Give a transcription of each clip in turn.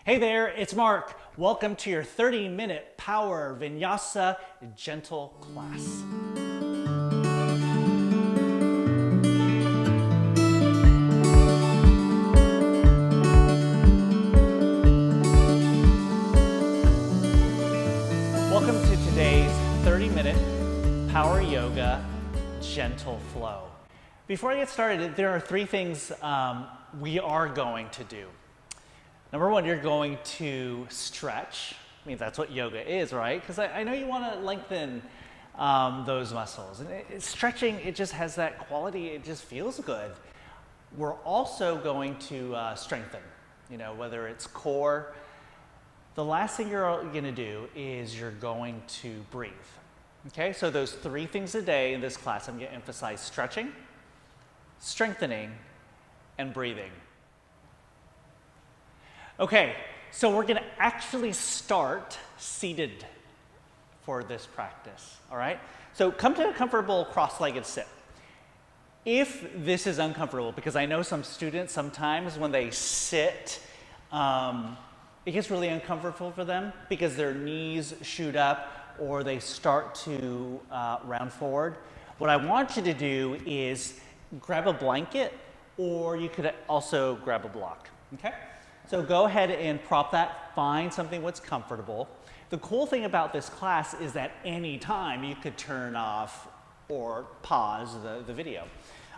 Hey there, it's Mark. Welcome to your 30-minute Power Vinyasa Gentle class. Welcome to today's 30-minute Power Yoga Gentle Flow. Before I get started, there are three things we are going to do. Number one, you're going to stretch. I mean, that's what yoga is, right? Because I know you want to lengthen those muscles. And stretching, it just has that quality. It just feels good. We're also going to strengthen, whether it's core. The last thing you're going to do is you're going to breathe. Okay, so those three things a day in this class, I'm going to emphasize stretching, strengthening, and breathing. Okay, so we're going to actually start seated for this practice, all right? So come to a comfortable cross-legged sit. If this is uncomfortable, because I know some students sometimes when they sit, it gets really uncomfortable for them because their knees shoot up or they start to round forward. What I want you to do is grab a blanket, or you could also grab a block, okay? So go ahead and prop that, find something that's comfortable. The cool thing about this class is that anytime you could turn off or pause the video.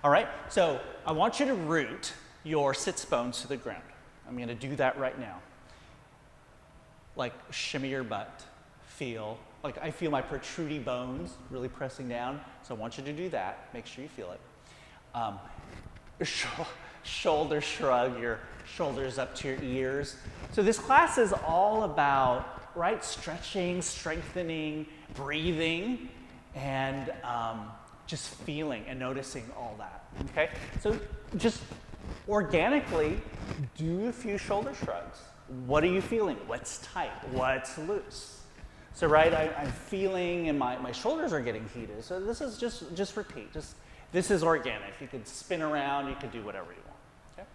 All right, so I want you to root your sits bones to the ground. I'm gonna do that right now. Like shimmy your butt, feel, like I feel my protruding bones really pressing down. So I want you to do that, make sure you feel it. Shoulder shrug, your shoulders up to your ears. So this class is all about, right, stretching, strengthening, breathing, and just feeling and noticing all that, okay? So just organically do a few shoulder shrugs. What are you feeling? What's tight? What's loose? So, right, I'm feeling and my shoulders are getting heated. So this is just repeat. This is organic. You could spin around, you could do whatever you want. Okay?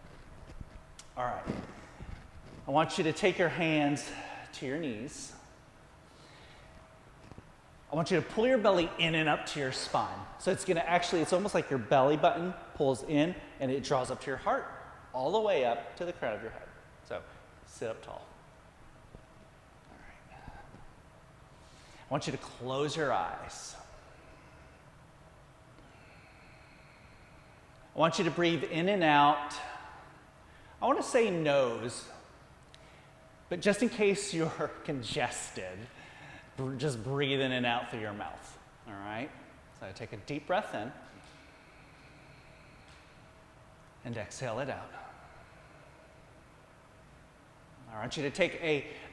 All right. I want you to take your hands to your knees. I want you to pull your belly in and up to your spine. So it's almost like your belly button pulls in and it draws up to your heart, all the way up to the crown of your head. So sit up tall. All right. I want you to close your eyes. I want you to breathe in and out. I want to say nose, but just in case you're congested, just breathe in and out through your mouth, all right? So take a deep breath in and exhale it out. I want you to take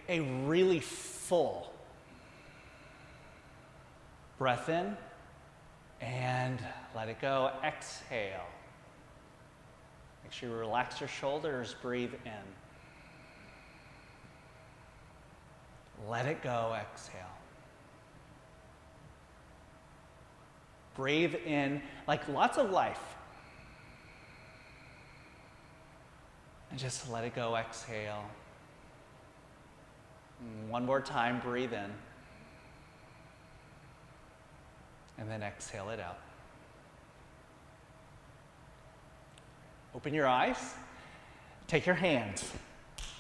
a really full breath in and let it go. Exhale. Make sure you relax your shoulders, breathe in. Let it go, exhale. Breathe in like lots of life. And just let it go, exhale. One more time, breathe in. And then exhale it out. Open your eyes, take your hands,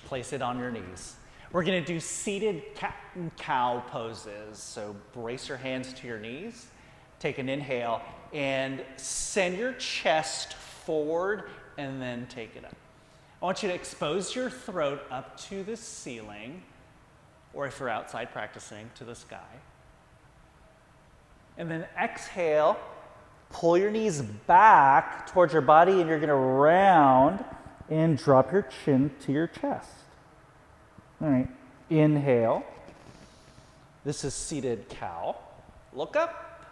place it on your knees. We're going to do seated cat and cow poses. So brace your hands to your knees, take an inhale, and send your chest forward and then take it up. I want you to expose your throat up to the ceiling, or if you're outside practicing, to the sky. And then exhale. Pull your knees back towards your body, and you're going to round and drop your chin to your chest. All right, inhale. This is seated cow. Look up.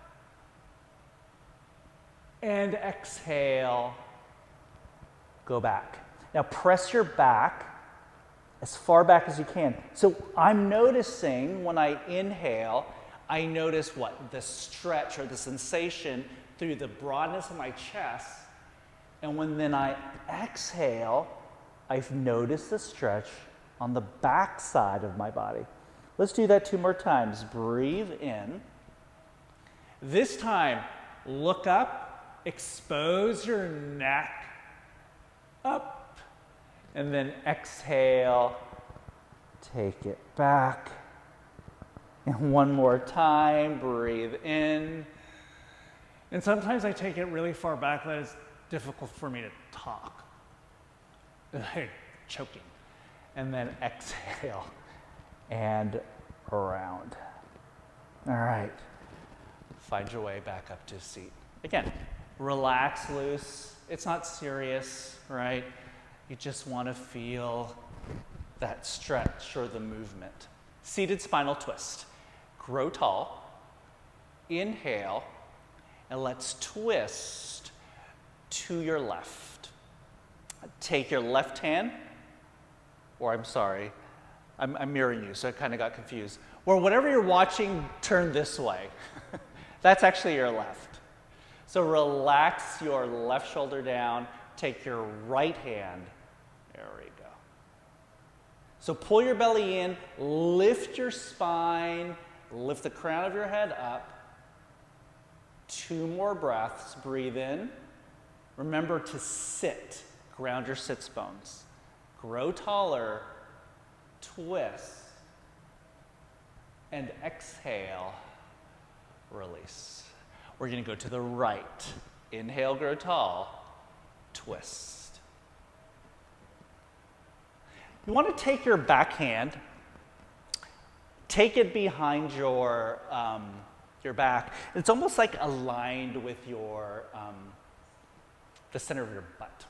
And exhale. Go back. Now press your back as far back as you can. So I'm noticing when I inhale, I notice what? The stretch or the sensation through the broadness of my chest. And when then I exhale, I've noticed the stretch on the back side of my body. Let's do that 2 more times. Breathe in. This time, look up, expose your neck up, and then exhale, take it back. And 1 more time, breathe in. And sometimes I take it really far back that it's difficult for me to talk. Like choking. And then exhale and around. All right. Find your way back up to a seat. Again, relax loose. It's not serious, right? You just want to feel that stretch or the movement. Seated spinal twist. Grow tall. Inhale. And let's twist to your left. Take your left hand, or I'm sorry, I'm mirroring you, so I kind of got confused. Or whatever you're watching, turn this way. That's actually your left. So relax your left shoulder down, take your right hand, there we go. So pull your belly in, lift your spine, lift the crown of your head up. 2 more breaths, breathe in. Remember to sit, ground your sits bones. Grow taller, twist, and exhale, release. We're going to go to the right. Inhale, grow tall, twist. You want to take your back hand, take it behind your back. It's almost like aligned with your the center of your butt.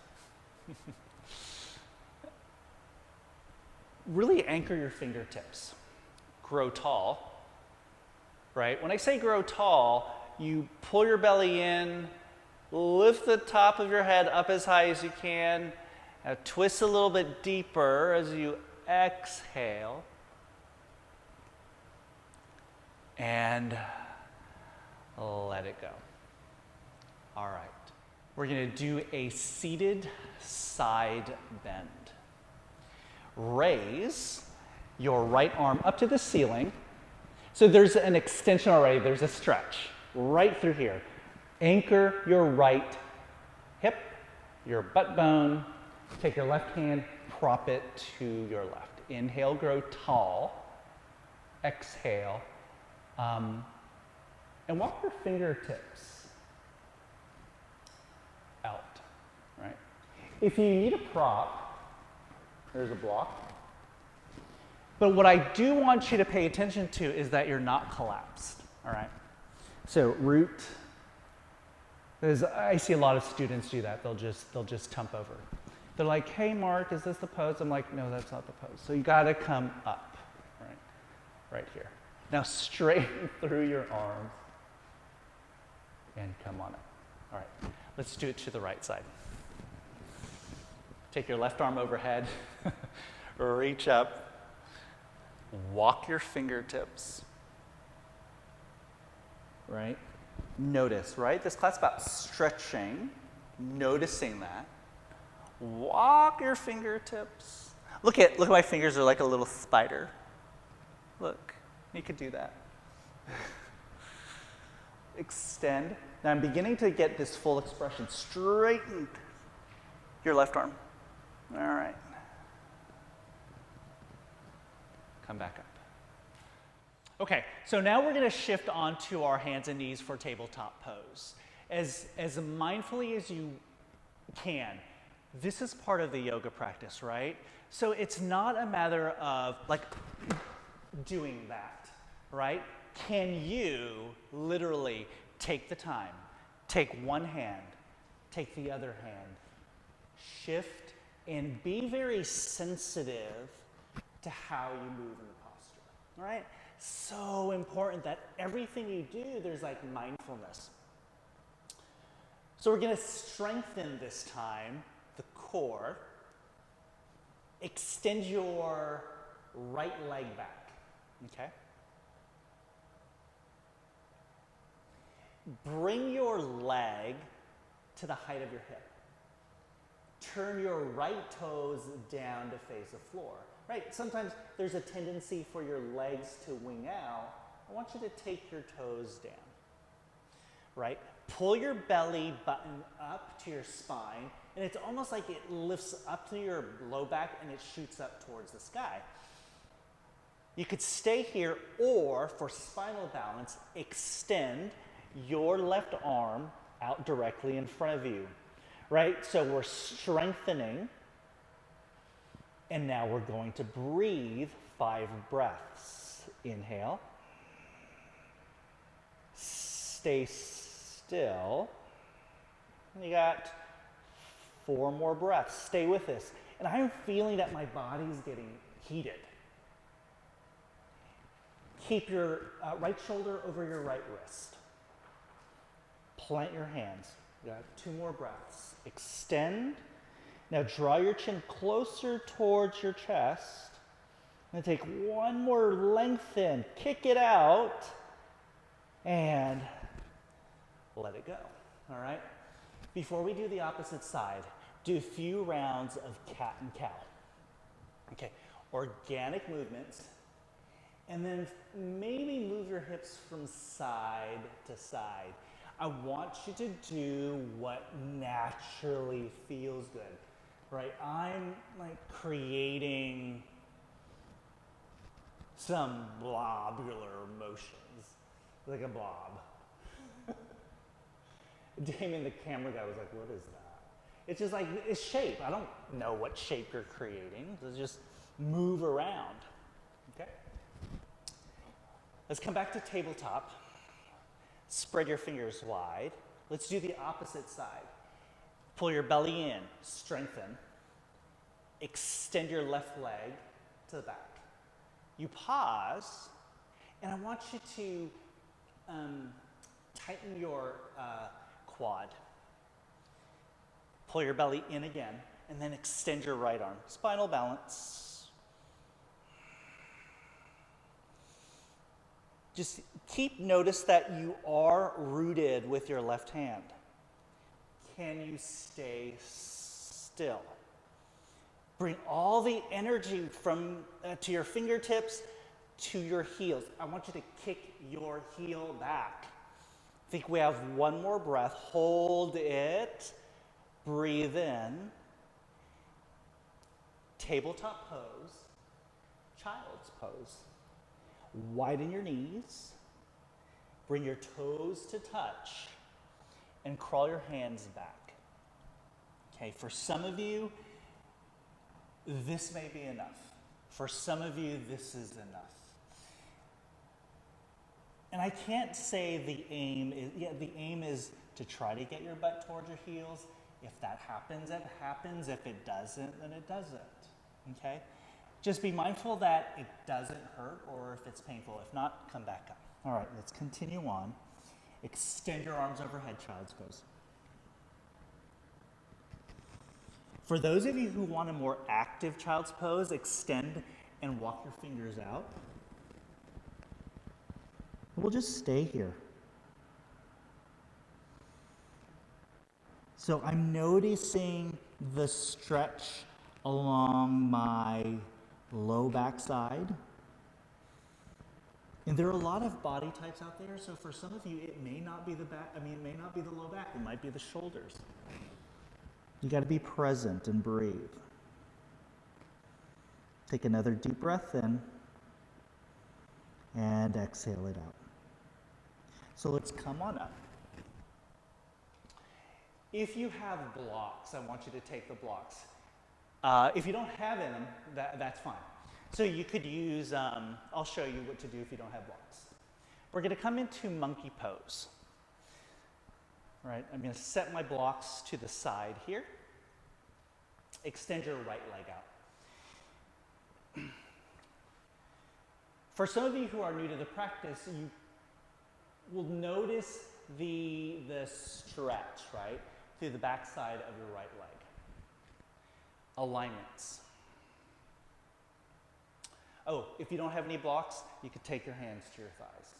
Really anchor your fingertips. Grow tall, right? When I say grow tall, you pull your belly in, lift the top of your head up as high as you can, twist a little bit deeper as you exhale, and let it go. All right. We're going to do a seated side bend. Raise your right arm up to the ceiling. So there's an extension already. There's a stretch right through here. Anchor your right hip, your butt bone. Take your left hand, prop it to your left. Inhale, grow tall. Exhale. And walk your fingertips out, right? If you need a prop, there's a block. But what I do want you to pay attention to is that you're not collapsed, all right? So root, I see a lot of students do that. They'll just tump over. They're like, hey, Mark, is this the pose? I'm like, no, that's not the pose. So you gotta come up, right here. Now straighten through your arms and come on up. All right, let's do it to the right side. Take your left arm overhead, reach up, walk your fingertips, right? Notice, right? This class is about stretching, noticing that. Walk your fingertips. Look at my fingers are like a little spider. Look, you could do that. Extend. Now I'm beginning to get this full expression. Straighten your left arm. All right. Come back up. Okay, so now we're going to shift onto our hands and knees for tabletop pose. As mindfully as you can. This is part of the yoga practice, right? So it's not a matter of like doing that, right? Can you literally take the time, take one hand, take the other hand, shift, and be very sensitive to how you move in the posture, all right? So important that everything you do, there's like mindfulness. So we're going to strengthen this time the core. Extend your right leg back, okay? Bring your leg to the height of your hip. Turn your right toes down to face the floor. right? Sometimes there's a tendency for your legs to wing out. I want you to take your toes down, right? Pull your belly button up to your spine, and it's almost like it lifts up to your low back and it shoots up towards the sky. You could stay here, or for spinal balance, extend your left arm out directly in front of you, right? So we're strengthening, and now we're going to breathe 5 breaths. Inhale. Stay still. You got 4 more breaths. Stay with this. And I'm feeling that my body's getting heated. Keep your right shoulder over your right wrist. Plant your hands. You got 2 more breaths. Extend. Now draw your chin closer towards your chest. And take 1 more lengthen. Kick it out. And let it go. All right? Before we do the opposite side, do a few rounds of cat and cow. Okay, organic movements. And then maybe move your hips from side to side. I want you to do what naturally feels good, right? I'm like creating some blobular motions, like a blob. Damien, the camera guy, was like, what is that? It's just like, it's shape. I don't know what shape you're creating. So just move around, okay? Let's come back to tabletop. Spread your fingers wide. Let's do the opposite side. Pull your belly in, strengthen. Extend your left leg to the back. You pause, and I want you to tighten your quad. Pull your belly in again, and then extend your right arm. Spinal balance. Just notice that you are rooted with your left hand. Can you stay still? Bring all the energy from to your fingertips to your heels. I want you to kick your heel back. I think we have 1 more breath. Hold it. Breathe in. Tabletop pose. Child's pose. Widen your knees. Bring your toes to touch. And crawl your hands back. Okay, for some of you, this may be enough. For some of you, this is enough. And I can't say the aim is to try to get your butt towards your heels. If that happens, it happens. If it doesn't, then it doesn't. Okay? Just be mindful that it doesn't hurt or if it's painful. If not, come back up. All right, let's continue on. Extend your arms overhead, child's pose. For those of you who want a more active child's pose, extend and walk your fingers out. We'll just stay here. So I'm noticing the stretch along my low back side. And there are a lot of body types out there, so for some of you, it may not be the back, it may not be the low back, it might be the shoulders. You got to be present and breathe. Take another deep breath in and exhale it out. So let's come on up. If you have blocks, I want you to take the blocks. If you don't have them, that's fine. So you could use, I'll show you what to do if you don't have blocks. We're going to come into monkey pose. All right, I'm going to set my blocks to the side here. Extend your right leg out. For some of you who are new to the practice, you will notice the stretch, right, through the back side of your right leg. Alignments. Oh, if you don't have any blocks, you could take your hands to your thighs,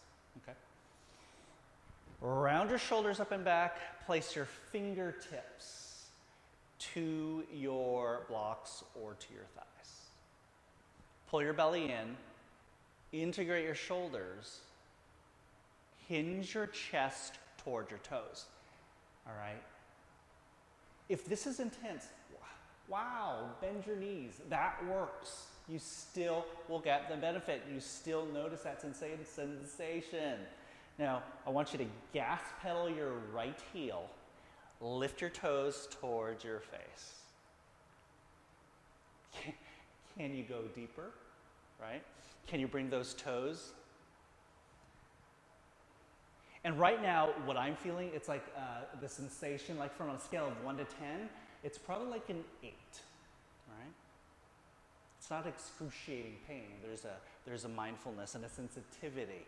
okay? Round your shoulders up and back, place your fingertips to your blocks or to your thighs. Pull your belly in, integrate your shoulders, hinge your chest toward your toes, all right? If this is intense, wow, bend your knees, that works. You still will get the benefit. You still notice that sensation. Now, I want you to gas pedal your right heel, lift your toes towards your face. Can you go deeper, right? Can you bring those toes? And right now, what I'm feeling, it's like the sensation, like from a scale of 1 to 10, it's probably like an 8, right? It's not excruciating pain. There's a mindfulness and a sensitivity.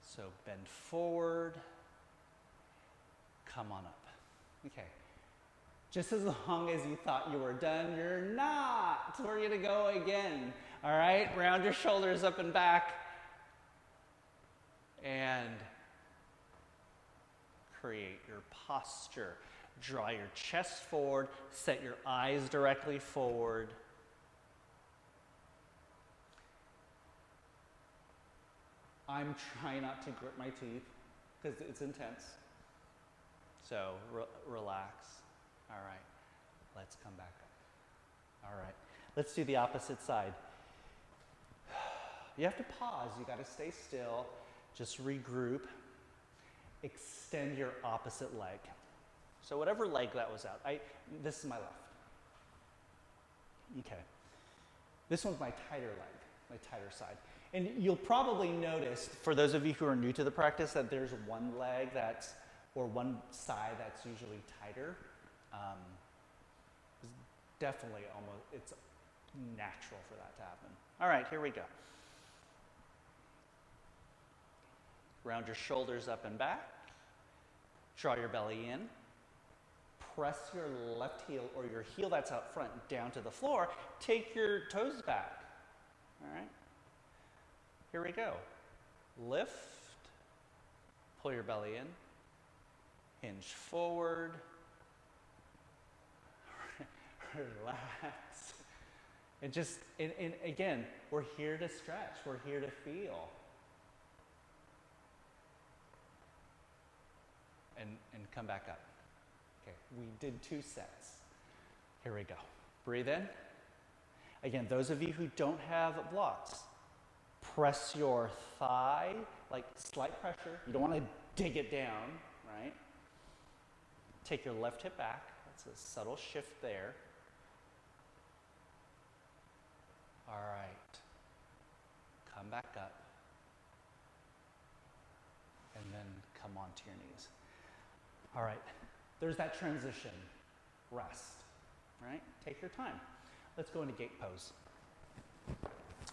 So bend forward, come on up. Okay. Just as long as you thought you were done, you're not. We're gonna go again. All right, round your shoulders up and back. And create your posture. Draw your chest forward, set your eyes directly forward. I'm trying not to grit my teeth because it's intense. So relax. All right, let's come back up. All right, let's do the opposite side. You have to pause, you gotta stay still, just regroup. Extend your opposite leg. So whatever leg that was out, this is my left. Okay, this one's my tighter leg, my tighter side. And you'll probably notice, for those of you who are new to the practice, that there's one leg or one side that's usually tighter. It's definitely it's natural for that to happen. All right, here we go. Round your shoulders up and back. Draw your belly in. Press your left heel or your heel that's out front down to the floor. Take your toes back. All right. Here we go. Lift. Pull your belly in. Hinge forward. Relax. And again, we're here to stretch. We're here to feel. And come back up. Okay, we did 2 sets. Here we go. Breathe in. Again, those of you who don't have blocks, press your thigh, like slight pressure. You don't want to dig it down, right? Take your left hip back. That's a subtle shift there. All right. Come back up. And then come onto your knees. All right, there's that transition. Rest, right? Take your time. Let's go into gate pose.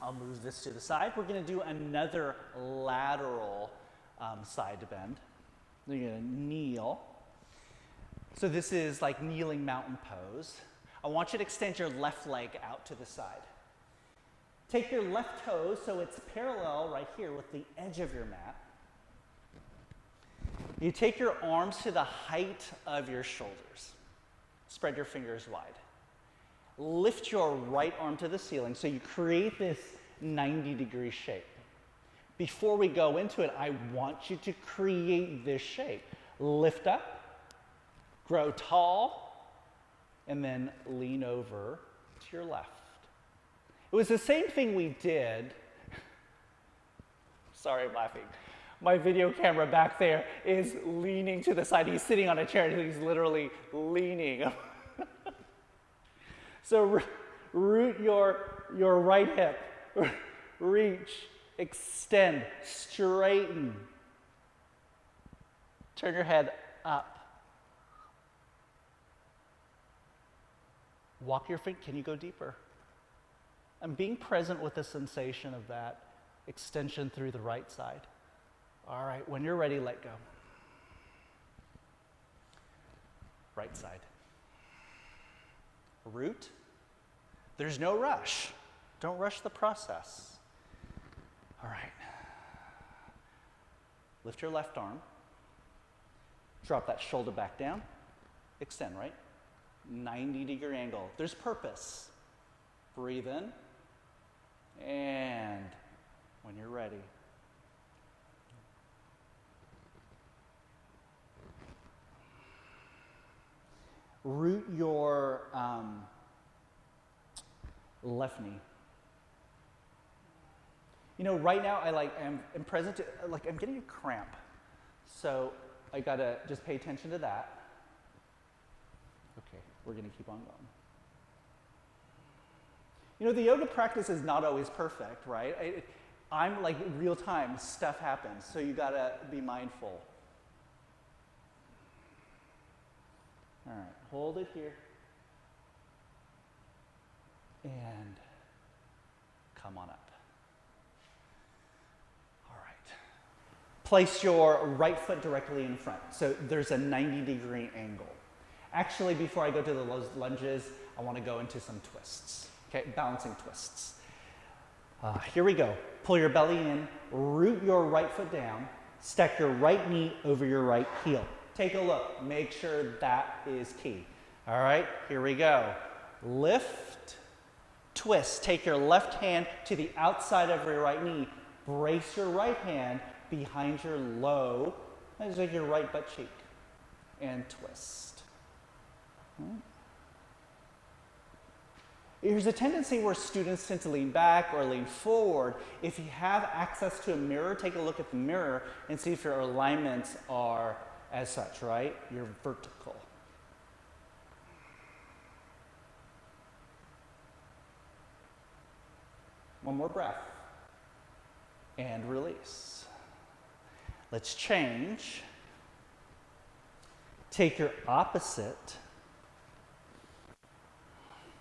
I'll move this to the side. We're gonna do another lateral side bend. You're gonna kneel. So this is like kneeling mountain pose. I want you to extend your left leg out to the side. Take your left toe so it's parallel right here with the edge of your mat. You take your arms to the height of your shoulders. Spread your fingers wide. Lift your right arm to the ceiling so you create this 90-degree shape. Before we go into it, I want you to create this shape. Lift up, grow tall, and then lean over to your left. It was the same thing we did. Sorry, I'm laughing. My video camera back there is leaning to the side. He's sitting on a chair and he's literally leaning. So root your right hip. Reach, extend, straighten. Turn your head up. Walk your feet. Can you go deeper? And being present with the sensation of that extension through the right side. All right, when you're ready, let go. Right side. Root. There's no rush. Don't rush the process. All right. Lift your left arm. Drop that shoulder back down. Extend, right? 90-degree angle. There's purpose. Breathe in. root your left knee. You know, right now I'm present, I'm getting a cramp. So I gotta just pay attention to that. Okay, we're gonna keep on going. You know, the yoga practice is not always perfect, right? I'm like real time, stuff happens, so you gotta be mindful. All right, hold it here. And come on up. All right. Place your right foot directly in front. So there's a 90-degree angle. Actually, before I go to the lunges, I want to go into some twists. Okay, balancing twists. Here we go. Pull your belly in, root your right foot down, stack your right knee over your right heel. Take a look, make sure that is key. All right, here we go. Lift, twist. Take your left hand to the outside of your right knee. Brace your right hand behind your low, that's like your right butt cheek, and twist. There's a tendency where students tend to lean back or lean forward. If you have access to a mirror, take a look at the mirror and see if your alignments are as such, right? You're vertical. One more breath. And release. Let's change. Take your opposite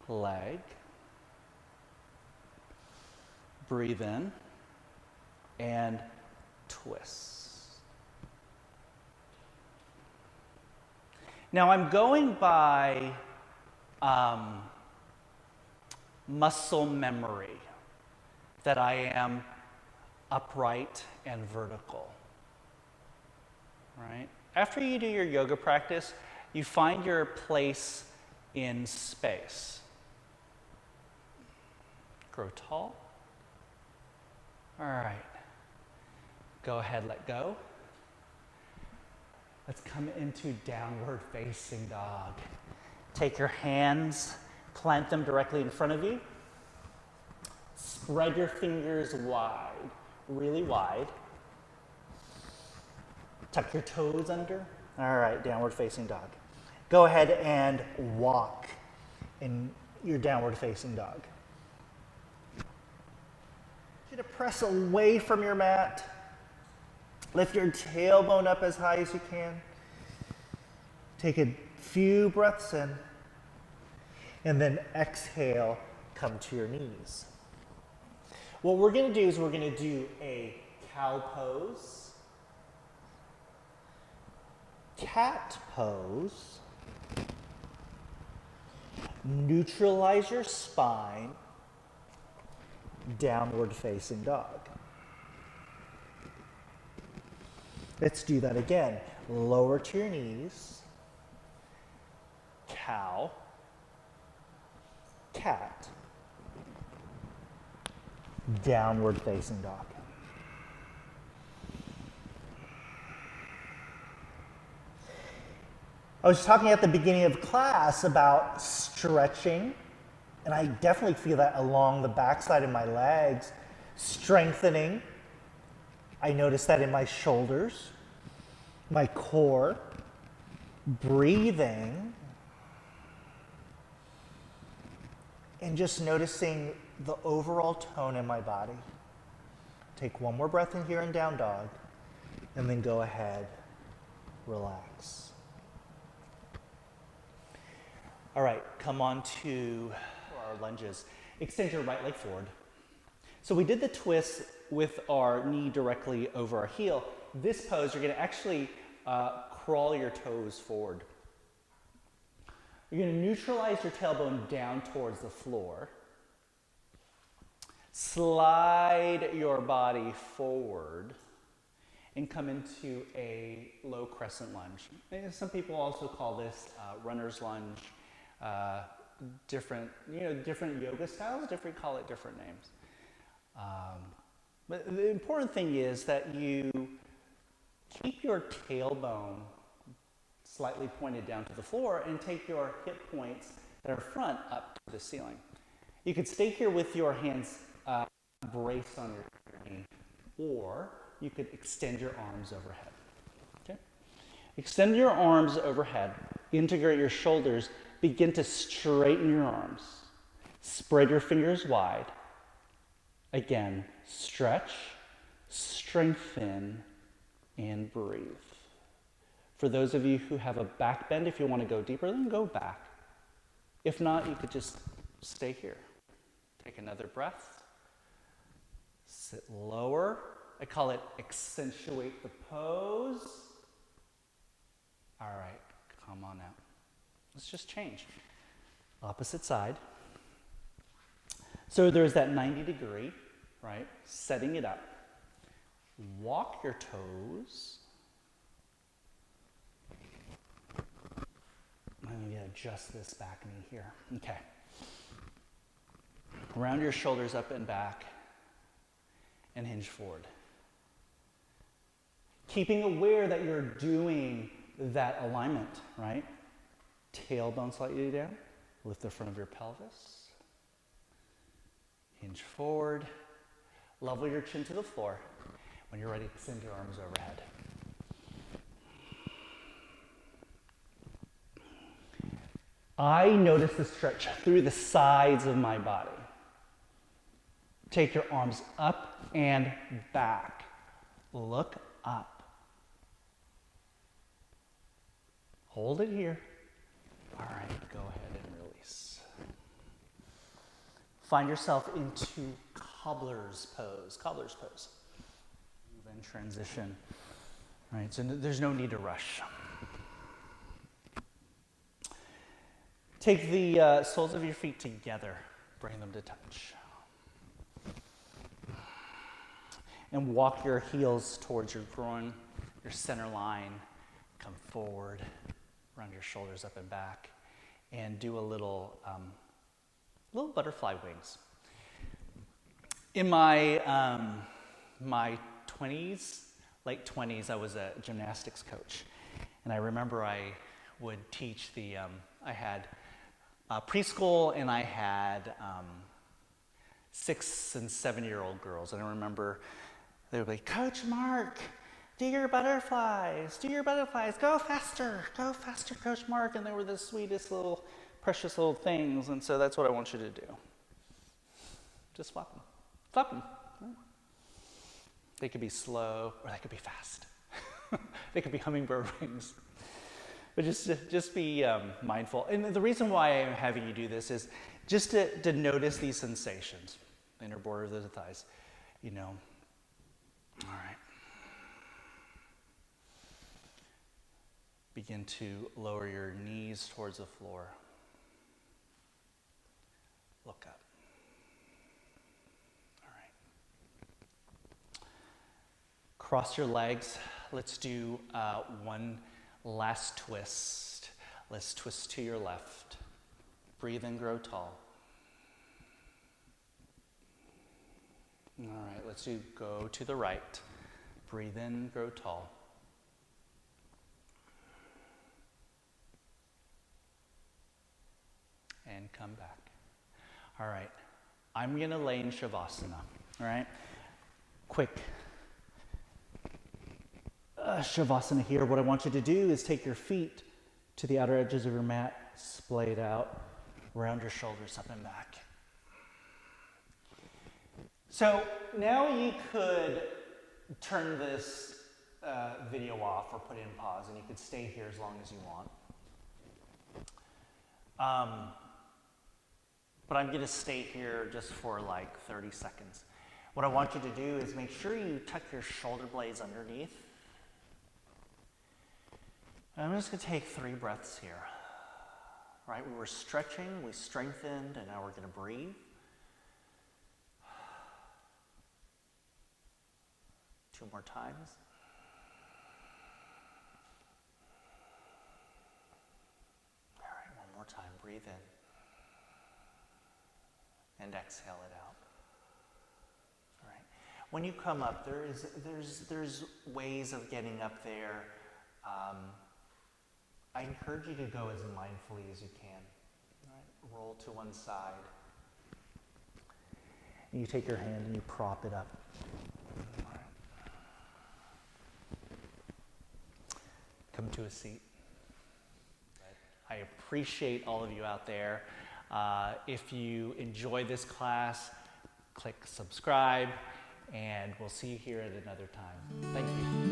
leg. Breathe in and twist. Now I'm going by muscle memory, that I am upright and vertical, right? After you do your yoga practice, you find your place in space. Grow tall. All right. Go ahead, let go. Let's come into downward facing dog. Take your hands, plant them directly in front of you. Spread your fingers wide, really wide. Tuck your toes under. All right, downward facing dog. Go ahead and walk in your downward facing dog. You to press away from your mat. Lift your tailbone up as high as you can. Take a few breaths in. And then exhale, come to your knees. What we're going to do is we're going to do a cow pose, cat pose, neutralize your spine, downward facing dog. Let's do that again. Lower to your knees, cow, cat, downward facing dog. I was talking at the beginning of class about stretching, and I definitely feel that along the backside of my legs, strengthening. I notice that in my shoulders, my core, breathing, and just noticing the overall tone in my body. Take one more breath in here in down dog, and then go ahead, relax. All right, come on to our lunges. Extend your right leg forward. So we did the twist with our knee directly over our heel. This pose, you're gonna actually crawl your toes forward. You're gonna neutralize your tailbone down towards the floor. Slide your body forward and come into a low crescent lunge. And some people also call this runner's lunge. Different yoga styles, call it different names. But the important thing is that you keep your tailbone slightly pointed down to the floor, and take your hip points that are front up to the ceiling. You could stay here with your hands braced on your knee, or you could extend your arms overhead. Okay? Extend your arms overhead, integrate your shoulders, begin to straighten your arms. Spread your fingers wide. Again, stretch, strengthen, and breathe. For those of you who have a back bend, if you want to go deeper, then go back. If not, you could just stay here. Take another breath. Sit lower. I call it accentuate the pose. All right, come on out. Let's just change. Opposite side. So there's that 90 degree, right? Setting it up. Walk your toes. I'm going to adjust this back knee here. Okay. Round your shoulders up and back and hinge forward. Keeping aware that you're doing that alignment, right? Tailbone slightly down. Lift the front of your pelvis. Hinge forward. Level your chin to the floor. When you're ready, extend your arms overhead. I notice the stretch through the sides of my body. Take your arms up and back. Look up. Hold it here. All right, go ahead and release. Find yourself into Cobbler's pose. Cobbler's pose. Move and transition. All right, so there's no need to rush. Take the soles of your feet together. Bring them to touch. And walk your heels towards your groin, your center line. Come forward. Run your shoulders up and back. And do a little butterfly wings. In my my 20s, late 20s, I was a gymnastics coach. And I remember I would teach I had preschool, and I had 6 and 7-year-old girls. And I remember they would be, Coach Mark, do your butterflies, go faster, Coach Mark. And they were the sweetest little, precious little things. And so that's what I want you to do. Just flap them. They could be slow, or they could be fast. They could be hummingbird wings. But just be mindful. And the reason why I'm having you do this is just to notice these sensations. The inner border of the thighs, All right. Begin to lower your knees towards the floor. Look up. All right. Cross your legs. Let's do one last twist. Let's twist to your left. Breathe in, grow tall. All right, let's go to the right. Breathe in, grow tall. And come back. All right, I'm gonna lay in Shavasana, all right? Quick Shavasana here. What I want you to do is take your feet to the outer edges of your mat, splayed out, round your shoulders up and back. So now you could turn this video off or put it in pause, and you could stay here as long as you want. But I'm gonna stay here just for like 30 seconds. What I want you to do is make sure you tuck your shoulder blades underneath. And I'm just gonna take 3 breaths here. Right, we were stretching, we strengthened, and now we're gonna breathe. Two more times. All right, one more time, breathe in. And exhale it out. All right. When you come up, there's ways of getting up there. I encourage you to go as mindfully as you can. All right? Roll to one side. And you take your hand and you prop it up. All right. Come to a seat. I appreciate all of you out there. If you enjoy this class, click subscribe, and we'll see you here at another time. Thank you.